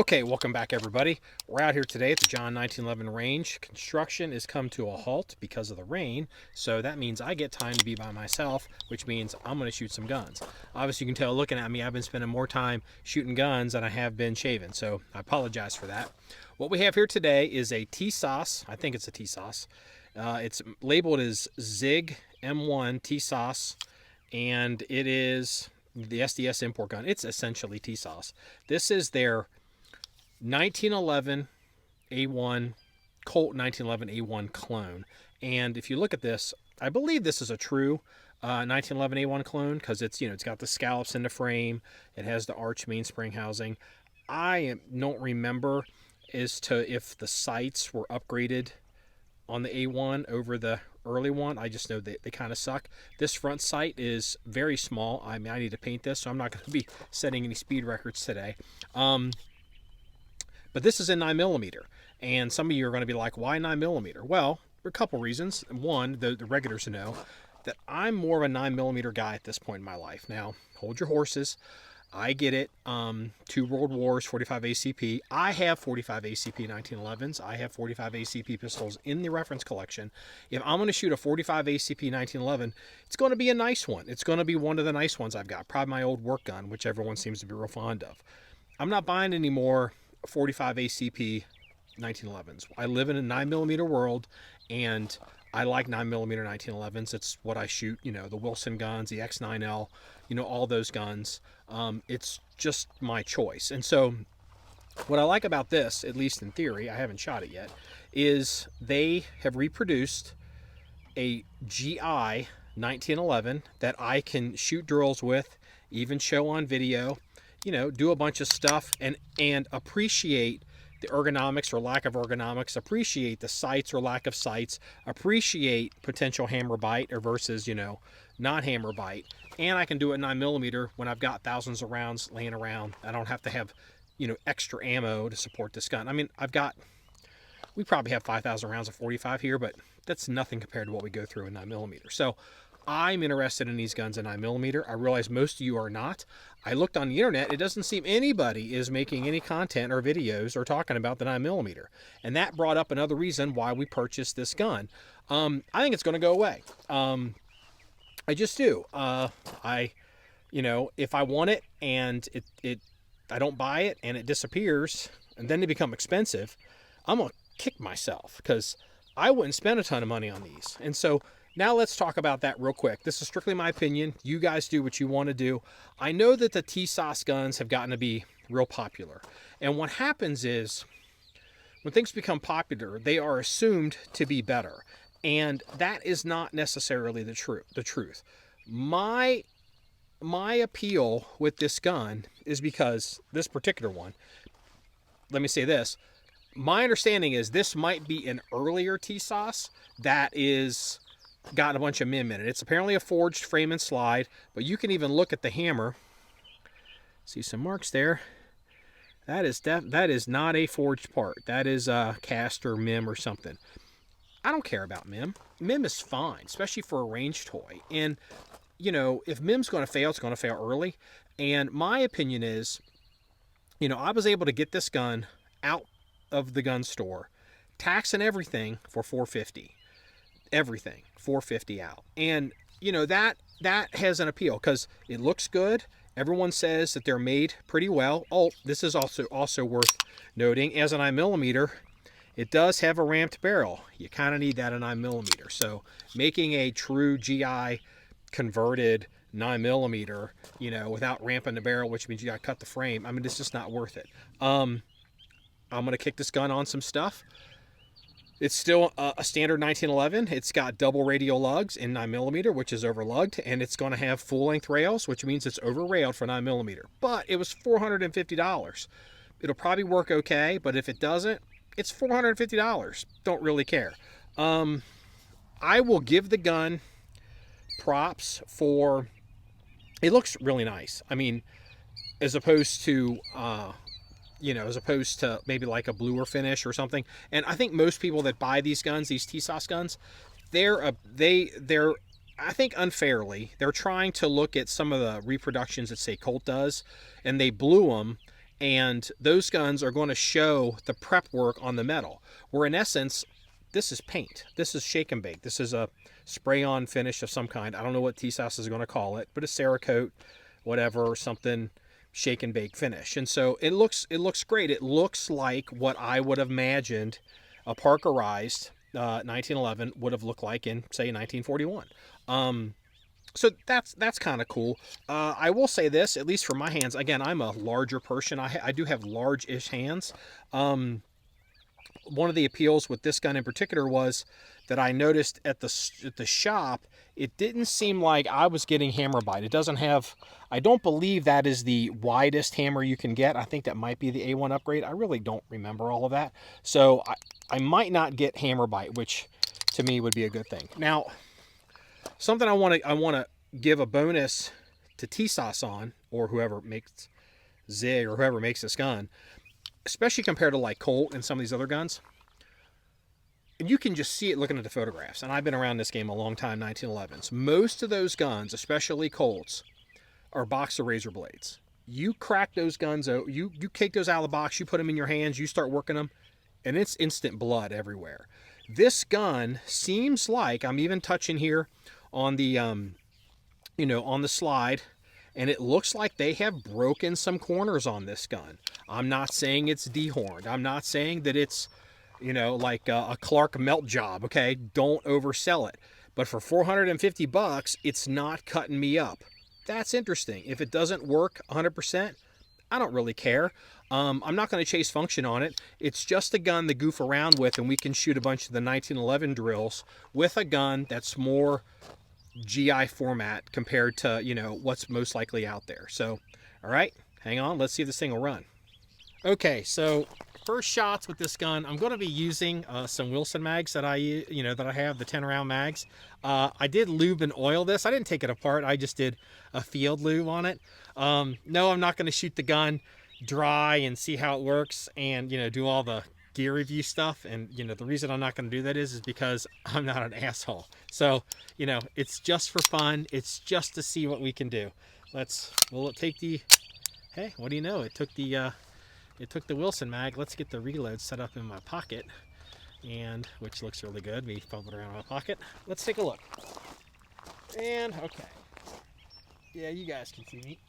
Okay, welcome back everybody. We're out here today at the John 1911 range. Construction has come to a halt because of the rain, so that means I get time to be by myself, which means I'm going to shoot some guns. Obviously, you can tell looking at me, I've been spending more time shooting guns than I have been shaving, so I apologize for that. What we have here today is a Tisas, I think it's a Tisas. It's labeled as Zig M1 Tisas, and it is the SDS import gun. It's essentially Tisas. This is their 1911 A1 Colt 1911 A1 clone, and if you look at this, I believe this is a true 1911 A1 clone because it's it's got the scallops in the frame, it has the arch mainspring housing. I don't remember as to if the sights were upgraded on the A1 over the early one. I just know they kind of suck. This front sight is very small. I mean, I need to paint this, so I'm not going to be setting any speed records today. But this is in 9mm, and some of you are going to be like, why 9mm? Well, there are a couple reasons. One, the regulars know that I'm more of a 9mm guy at this point in my life. Now, hold your horses. I get it. 2 World Wars, 45 ACP. I have 45 ACP 1911s. I have 45 ACP pistols in the reference collection. If I'm going to shoot a 45 ACP 1911, it's going to be a nice one. It's going to be one of the nice ones I've got. Probably my old work gun, which everyone seems to be real fond of. I'm not buying any more 45 ACP 1911s. I live in a 9mm world, and I like 9mm 1911s. It's what I shoot, the Wilson guns, the X9L, all those guns. It's just my choice. And so what I like about this, at least in theory, I haven't shot it yet, is they have reproduced a GI 1911 that I can shoot drills with, even show on video, do a bunch of stuff and appreciate the ergonomics or lack of ergonomics, appreciate the sights or lack of sights, appreciate potential hammer bite or versus, not hammer bite. And I can do it 9mm when I've got thousands of rounds laying around. I don't have to have, extra ammo to support this gun. I mean, we probably have 5,000 rounds of 45 here, but that's nothing compared to what we go through in 9mm. So I'm interested in these guns in 9mm. I realize most of you are not. I looked on the internet. It doesn't seem anybody is making any content or videos or talking about the 9mm. And that brought up another reason why we purchased this gun. I think it's going to go away. I just do. If I want it and I don't buy it and it disappears and then they become expensive, I'm going to kick myself because I wouldn't spend a ton of money on these. And so now let's talk about that real quick. This is strictly my opinion. You guys do what you want to do. I know that the Tisas guns have gotten to be real popular. And what happens is when things become popular, they are assumed to be better. And that is not necessarily the truth. My appeal with this gun is because this particular one, let me say this, my understanding is this might be an earlier Tisas that is got a bunch of MIM in it. It's apparently a forged frame and slide, but you can even look at the hammer. See some marks there. That is not a forged part. That is a cast or MIM or something. I don't care about MIM. MIM is fine, especially for a range toy. And, if MIM's going to fail, it's going to fail early. And my opinion is, I was able to get this gun out of the gun store, tax and everything, for $450. Everything, $450 out. And, that has an appeal because it looks good. Everyone says that they're made pretty well. Oh, this is also worth noting. As a 9mm, it does have a ramped barrel. You kind of need that in 9mm. So making a true GI converted 9mm, without ramping the barrel, which means you got to cut the frame, I mean, it's just not worth it. I'm going to kick this gun on some stuff. It's still a standard 1911. It's got double radial lugs in 9mm, which is overlugged, and it's going to have full-length rails, which means it's over-railed for 9mm. But it was $450. It'll probably work okay, but if it doesn't, it's $450. Don't really care. I will give the gun props for, it looks really nice. I mean, as opposed to maybe like a bluer finish or something. And I think most people that buy these guns, these Tisas guns, they're I think unfairly, they're trying to look at some of the reproductions that say Colt does, and they blew them And those guns are going to show the prep work on the metal, where in essence, this is paint. This is shake and bake. This is a spray-on finish of some kind. I don't know what Tisas is going to call it, but a Cerakote, whatever, or something, shake and bake finish. And so it looks great. It looks like what I would have imagined a Parkerized 1911 would have looked like in, say, 1941. So that's kind of cool. I will say this, at least for my hands. Again, I'm a larger person. I do have large-ish hands. One of the appeals with this gun in particular was that I noticed at the shop, it didn't seem like I was getting hammer bite. It doesn't have, I don't believe that is the widest hammer you can get. I think that might be the A1 upgrade. I really don't remember all of that. So I might not get hammer bite, which to me would be a good thing. Now, something I want to give a bonus to Tisas on, or whoever makes Zig, or whoever makes this gun, especially compared to like Colt and some of these other guns. And you can just see it looking at the photographs. And I've been around this game a long time, 1911s. Most of those guns, especially Colts, are boxer razor blades. You crack those guns out, you take those out of the box, you put them in your hands, you start working them, and it's instant blood everywhere. This gun seems like, I'm even touching here on the, on the slide, and it looks like they have broken some corners on this gun. I'm not saying it's dehorned. I'm not saying that it's, like a Clark melt job, okay? Don't oversell it. But for $450, it's not cutting me up. That's interesting. If it doesn't work 100%, I don't really care. I'm not going to chase function on it. It's just a gun to goof around with, and we can shoot a bunch of the 1911 drills with a gun that's more GI format compared to, what's most likely out there. So, all right, hang on. Let's see if this thing will run. Okay, so first shots with this gun, I'm going to be using some Wilson mags that I have, the 10-round mags. I did lube and oil this. I didn't take it apart. I just did a field lube on it. No, I'm not going to shoot the gun dry and see how it works and, do all the gear review stuff. And, the reason I'm not going to do that is because I'm not an asshole. So, it's just for fun. It's just to see what we can do. We'll take the, hey, what do you know? It took the Wilson mag. Let's get the reload set up in my pocket, and which looks really good. We fumbled around in my pocket. Let's take a look. And okay, yeah, you guys can see me.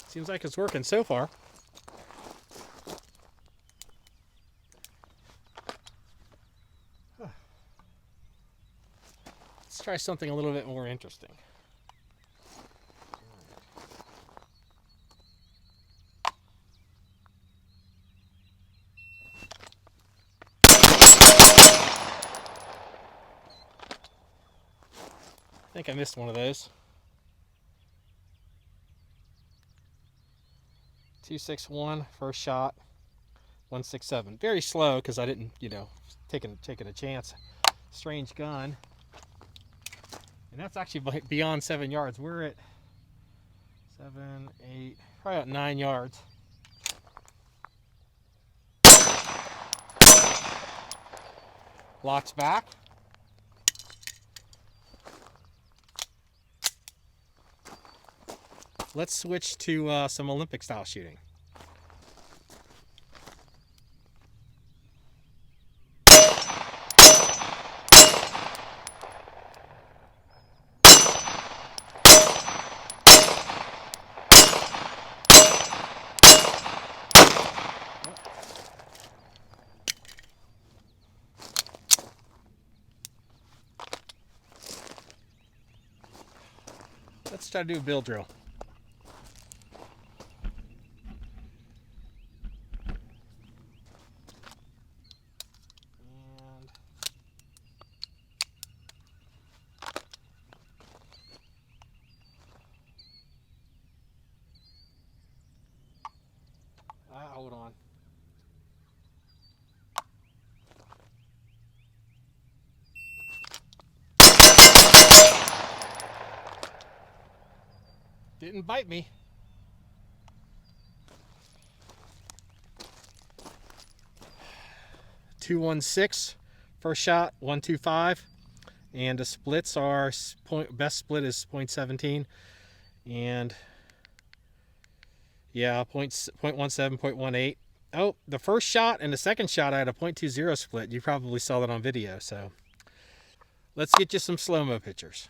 Seems like it's working so far. Let's try something a little bit more interesting. I think I missed one of those. 261, first shot, 167. Very slow because I didn't, taking a chance. Strange gun. And that's actually beyond 7 yards. We're at 7, 8, probably about 9 yards. Locks back. Let's switch to some Olympic style shooting. Let's try to do a bill drill. Hold on. Didn't bite me. .216 first shot, 125, and the splits are best split is .17, and yeah, .17, .18. Oh, the first shot and the second shot I had a .20 split. You probably saw that on video. So let's get you some slow-mo pictures.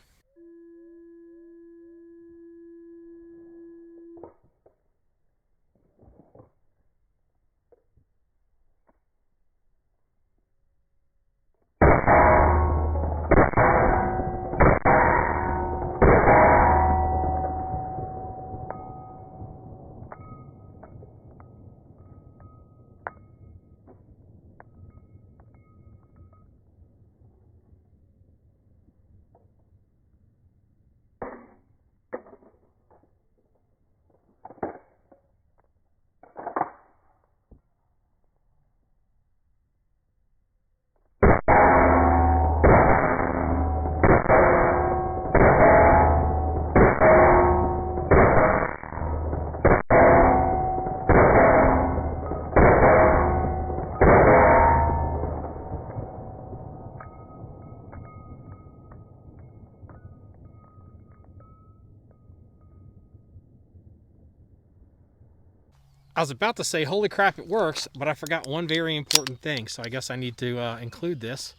I was about to say, holy crap, it works, but I forgot one very important thing, so I guess I need to include this.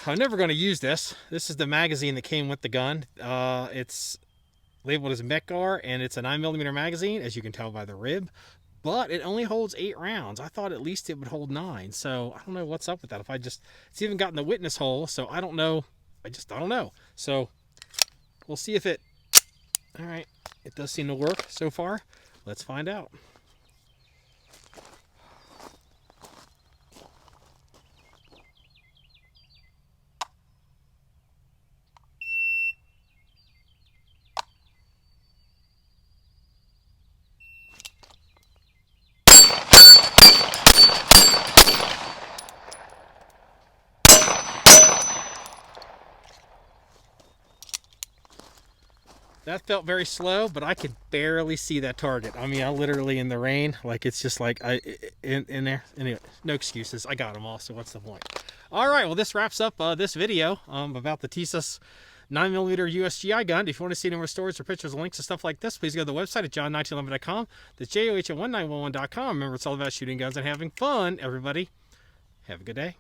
I'm never going to use this. This is the magazine that came with the gun. It's labeled as Mekgar, and it's a 9mm magazine, as you can tell by the rib, but it only holds 8 rounds. I thought at least it would hold 9, so I don't know what's up with that. It's even got in the witness hole, so I don't know. I don't know. So we'll see if it, all right, it does seem to work so far. Let's find out. That felt very slow, but I could barely see that target. I mean, I literally in the rain, like it's just like in there. Anyway, no excuses. I got them all, so what's the point? All right, well, this wraps up this video about the Tisas 9mm USGI gun. If you want to see any more stories or pictures, links and stuff like this, please go to the website at john1911.com. That's JOH at 1911.com. Remember, it's all about shooting guns and having fun, everybody. Have a good day.